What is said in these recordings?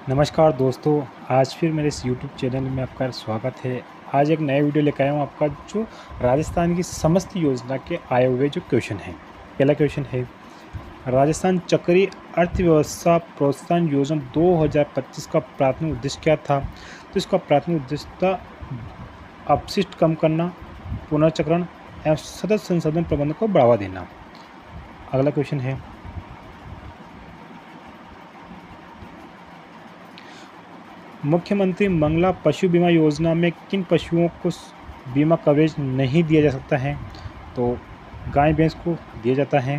नमस्कार दोस्तों, आज फिर मेरे इस यूट्यूब चैनल में आपका स्वागत है। आज एक नया वीडियो लेकर आया हूँ आपका जो राजस्थान की समस्त योजना के आए हुए जो क्वेश्चन हैं। पहला क्वेश्चन है, राजस्थान चक्रीय अर्थव्यवस्था प्रोत्साहन योजना 2025 का प्राथमिक उद्देश्य क्या था? तो इसका प्राथमिक उद्देश्य था अपशिष्ट कम करना, पुनर्चक्रण एवं सतत संसाधन प्रबंधन को बढ़ावा देना। अगला क्वेश्चन है, मुख्यमंत्री मंगला पशु बीमा योजना में किन पशुओं को बीमा कवरेज नहीं दिया जा सकता है? तो गाय भैंस को दिया जाता है,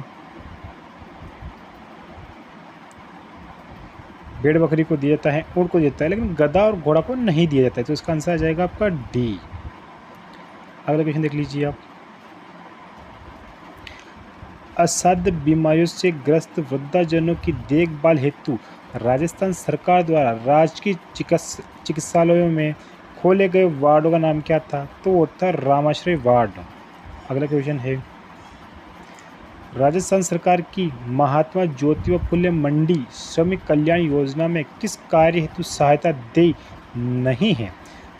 भेड़ बकरी को दिया जाता है, ऊँट को दिया जाता है, लेकिन गधा और घोड़ा को नहीं दिया जाता है। तो इसका आंसर आ जाएगा आपका डी। अगला क्वेश्चन देख लीजिए आप, असाध्य बीमारियों से ग्रस्त वृद्धाजनों की देखभाल हेतु राजस्थान सरकार द्वारा राजकीय चिकित्सालयों में खोले गए वार्डों का नाम क्या था? तो वो था रामाश्रय वार्ड। अगला क्वेश्चन है, राजस्थान सरकार की महात्मा ज्योतिबा फुले मंडी श्रमिक कल्याण योजना में किस कार्य हेतु सहायता दे नहीं है?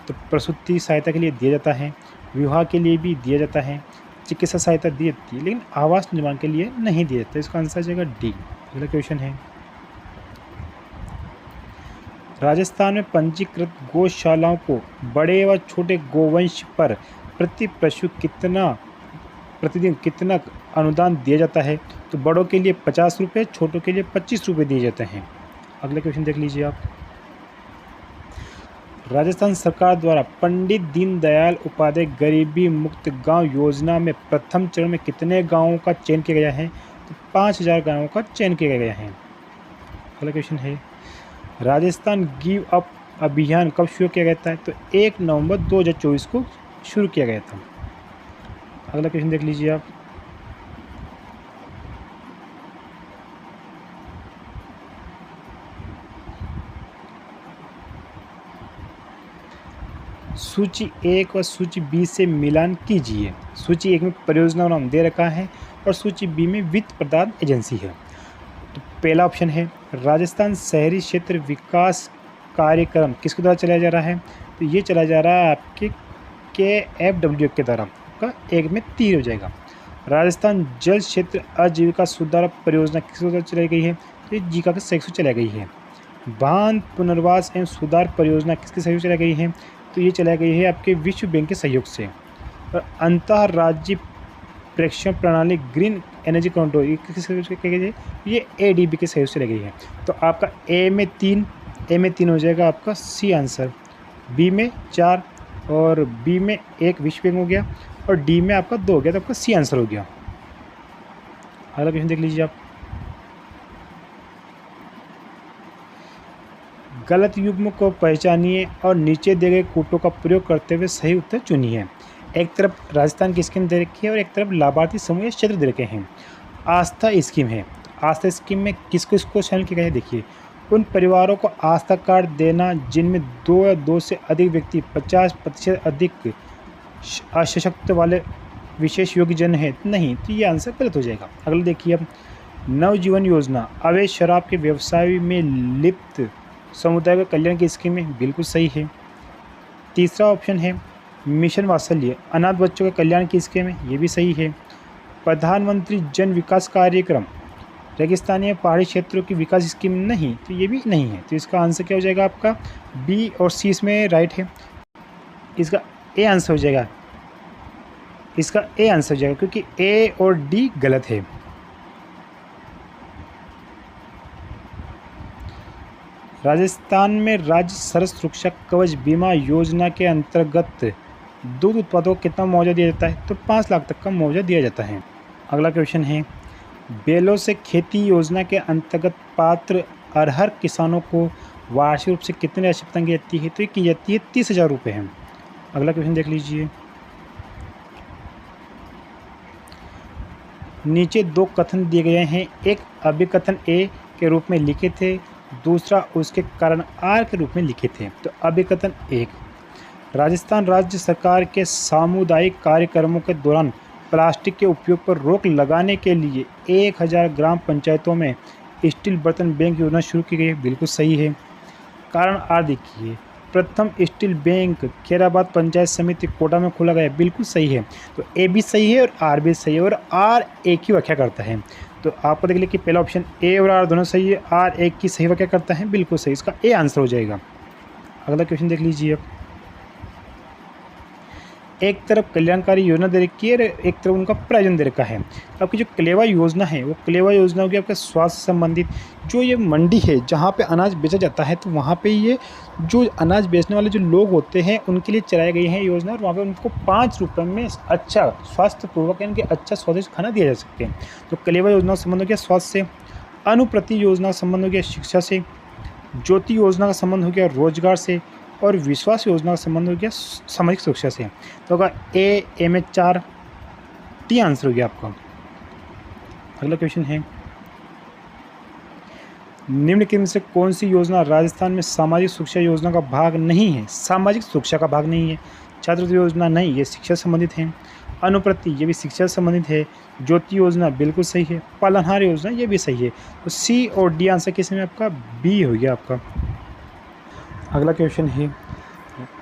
तो प्रसूति सहायता के लिए दिया जाता है, विवाह के लिए भी दिया जाता है, चिकित्सा सहायता दी जाती है, लेकिन आवास निर्माण के लिए नहीं दिया जाता। इसका आंसर आ जाएगा डी। अगला क्वेश्चन है, राजस्थान में पंजीकृत गौशालाओं को बड़े व छोटे गोवंश पर प्रति पशु प्रतिदिन कितना अनुदान दिया जाता है? तो बड़ों के लिए 50 रुपये, छोटों के लिए 25 रुपये दिए जाते हैं। अगला क्वेश्चन देख लीजिए आप, राजस्थान सरकार द्वारा पंडित दीनदयाल उपाध्याय गरीबी मुक्त गांव योजना में प्रथम चरण में कितने गांवों का चयन किया गया है? तो 5000 गांवों का चयन किया गया है। अगला क्वेश्चन है, राजस्थान गिव अप अभियान कब शुरू किया गया था? तो 1 नवंबर 2024 को शुरू किया गया था। अगला क्वेश्चन देख लीजिए आप, सूची 1 और सूची बी से मिलान कीजिए। सूची 1 में परियोजना नाम दे रखा है और सूची बी में वित्त प्रदान एजेंसी है। तो पहला ऑप्शन है, राजस्थान शहरी क्षेत्र विकास कार्यक्रम किसके द्वारा चलाया जा रहा है? तो ये चलाया जा रहा है आपके KFW के द्वारा। का 1 में 3 हो जाएगा। राजस्थान जल क्षेत्र आजीविका सुधार परियोजना किसके द्वारा चलाई गई है? तो ये जीका के सहयोग से चलाई गई है। बांध पुनर्वास एवं सुधार परियोजना किसके सहयोग से चलाई गई है? तो ये चलाई गई है आपके विश्व बैंक के सहयोग से। और अंतर्राज्यीय प्रेक्षण प्रणाली ग्रीन एनर्जी कंट्रोल ये किसके सहयोग से की गई है? ये ADB के सहयोग से चलाई गई है। तो आपका ए में 3 हो जाएगा आपका सी आंसर, बी में 4 और बी में 1 विश्व बैंक हो गया और डी में आपका 2 हो गया। तो आपका सी आंसर हो गया। अगला क्वेश्चन देख लीजिए आप, गलत युग्म को पहचानिए और नीचे दिए गए कूटों का प्रयोग करते हुए सही उत्तर चुनिए। एक तरफ राजस्थान की स्कीम दे रखी है और एक तरफ लाभार्थी समूह या क्षेत्र दे रखे हैं। आस्था स्कीम है, आस्था स्कीम में किसको इसको शामिल किया गया है? देखिए, उन परिवारों को आस्था कार्ड देना जिनमें 2 या 2 से अधिक व्यक्ति 50% अधिक अशक्त वाले विशेष योग्य जन है नहीं। तो ये आंसर गलत हो जाएगा। अगला देखिए अब, नवजीवन योजना अवैध शराब के व्यवसाय में लिप्त समुदाय का कल्याण की स्कीम में बिल्कुल सही है। तीसरा ऑप्शन है मिशन वात्सल्य अनाथ बच्चों के कल्याण की स्कीम है, ये भी सही है। प्रधानमंत्री जन विकास कार्यक्रम रेगिस्तानी पहाड़ी क्षेत्रों की विकास स्कीम नहीं, तो ये भी नहीं है। तो इसका आंसर क्या हो जाएगा आपका? बी और सी इसमें राइट है। इसका ए आंसर हो जाएगा, इसका ए आंसर हो जाएगा क्योंकि ए और डी गलत है। राजस्थान में राज्य सरस सुरक्षा कवच बीमा योजना के अंतर्गत दूध उत्पादों को कितना मुआवजा दिया जाता है? तो 5 लाख तक का मुआवजा दिया जाता है। अगला क्वेश्चन है, बैलों से खेती योजना के अंतर्गत पात्र अरहर किसानों को वार्षिक रूप से कितनी राशि प्रदान की जाती है? तो ये की जाती है 30,000 रुपये है। अगला क्वेश्चन देख लीजिए, नीचे 2 कथन दिए गए हैं, एक अभिकथन ए के रूप में लिखे थे, दूसरा उसके कारण आर के रूप में लिखे थे। तो अभिकथन 1, राजस्थान राज्य सरकार के सामुदायिक कार्यक्रमों के दौरान प्लास्टिक के उपयोग पर रोक लगाने के लिए 1000 ग्राम पंचायतों में स्टील बर्तन बैंक योजना शुरू की गई है, बिल्कुल सही है। कारण आर देखिए, प्रथम स्टील बैंक खैराबाद पंचायत समिति कोटा में खोला गया, बिल्कुल सही है। तो ए भी सही है और आर भी सही है, और आर एक ही व्याख्या करता है। तो आपको देख लीजिए कि पहला ऑप्शन ए और आर दोनों सही है, आर एक की सही व्याख्या करता है, बिल्कुल सही, इसका ए आंसर हो जाएगा। अगला क्वेश्चन देख लीजिए अब। एक तरफ कल्याणकारी योजना दे रखी है और एक तरफ उनका प्रायोजन दे रखा है। आपकी जो कलेवा योजना है, वो कलेवा योजना होगी आपके स्वास्थ्य से संबंधित। जो ये मंडी है जहाँ पे अनाज बेचा जाता है, तो वहाँ पे ये जो अनाज बेचने वाले जो लोग होते हैं उनके लिए चलाई गई है योजना, और वहाँ पे उनको 5 रुपये में अच्छा स्वास्थ्यपूर्वक यानी कि अच्छा स्वादिष्ट खाना दिया जा सकते हैं। तो कलेवा योजना का संबंध हो गया स्वास्थ्य से, अनुप्रति योजना का संबंध हो गया शिक्षा से, ज्योति योजना का संबंध हो गया रोजगार से, और विश्वास योजना का संबंध हो गया सामाजिक सुरक्षा से। तो होगा ए, एम एच 4, टी आंसर हो गया आपका। अगला क्वेश्चन है, निम्नलिखित में से कौन सी योजना राजस्थान में सामाजिक सुरक्षा योजना का भाग नहीं है? सामाजिक सुरक्षा का भाग नहीं है। छात्रवृत्ति योजना नहीं, ये शिक्षा से संबंधित है। अनुप्रति ये भी शिक्षा से संबंधित है। ज्योति योजना बिल्कुल सही है। पालनहार योजना ये भी सही है। तो सी और डी आंसर किस में आपका? बी हो गया आपका। अगला क्वेश्चन है,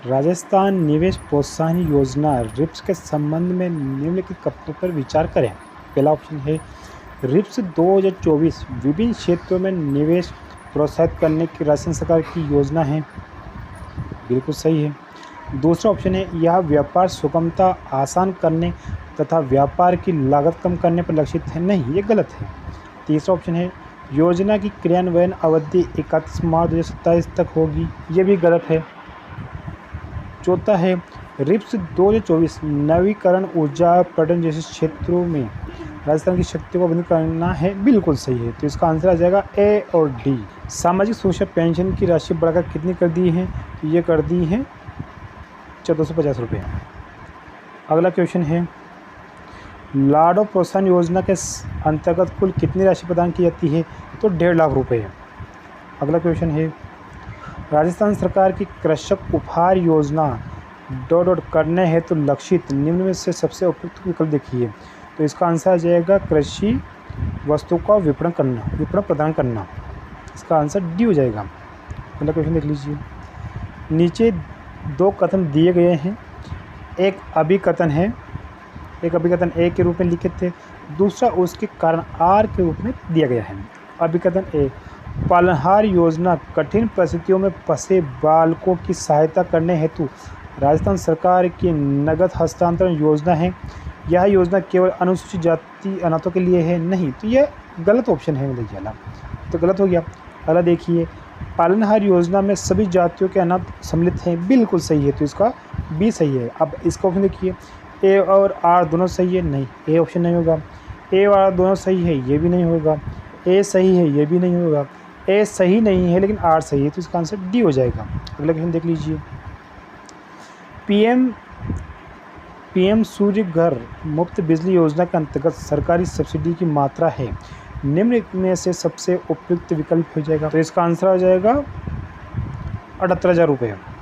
राजस्थान निवेश प्रोत्साहन योजना रिप्स के संबंध में निम्नलिखित कथनों पर विचार करें। पहला ऑप्शन है, रिप्स 2024 विभिन्न क्षेत्रों में निवेश प्रोत्साहित करने की राजस्थान सरकार की योजना है, बिल्कुल सही है। दूसरा ऑप्शन है, यह व्यापार सुगमता आसान करने तथा व्यापार की लागत कम करने पर लक्षित है, नहीं, ये गलत है। तीसरा ऑप्शन है, योजना की क्रियान्वयन अवधि 31 मार्च 2027 तक होगी, ये भी गलत है। चौथा है, रिप्स 2024 नवीकरण ऊर्जा पर्यटन जैसे क्षेत्रों में राजस्थान की शक्ति को बंद करना है, बिल्कुल सही है। तो इसका आंसर आ जाएगा ए और डी। सामाजिक सुरक्षा पेंशन की राशि बढ़ाकर कितनी कर दी है? तो ये कर दी है 1450 रुपये। अगला क्वेश्चन है, लाडो प्रोत्साहन योजना के अंतर्गत कुल कितनी राशि प्रदान की जाती है? तो 1.5 लाख रुपये। अगला क्वेश्चन है, राजस्थान सरकार की कृषक उपहार योजना करने हेतु लक्षित निम्न में से सबसे उपयुक्त विकल्प देखिए। तो इसका आंसर आ जाएगा कृषि वस्तु का विपणन प्रदान करना, इसका आंसर डी हो जाएगा। अगला क्वेश्चन देख लीजिए, नीचे 2 कथन दिए गए हैं, एक अभिकथन है, एक अभिकथन ए के रूप में लिखे थे, दूसरा उसके कारण आर के रूप में दिया गया है। अभिकथन ए, पालनहार योजना कठिन परिस्थितियों में फंसे बालकों की सहायता करने हेतु राजस्थान सरकार की नगद हस्तांतरण योजना है। यह योजना केवल अनुसूचित जाति अनाथों के लिए है, नहीं, तो यह गलत ऑप्शन है, देखिए वाला तो गलत हो गया। अगला देखिए, पालनहार योजना में सभी जातियों के अनाथ सम्मिलित हैं, बिल्कुल सही है, तो इसका बी सही है। अब इसका ऑप्शन देखिए, ए और आर दोनों सही है, नहीं, ए ऑप्शन नहीं होगा। ए और आर दोनों सही है, ये भी नहीं होगा। ए सही है, ये भी नहीं होगा। ए सही नहीं है लेकिन आर सही है, तो इसका आंसर डी हो जाएगा। अगला क्वेश्चन देख लीजिए, पीएम सूर्य घर मुफ्त बिजली योजना के अंतर्गत सरकारी सब्सिडी की मात्रा है, निम्न में से सबसे उपयुक्त विकल्प हो जाएगा। तो इसका आंसर आ जाएगा 78,000 रुपये।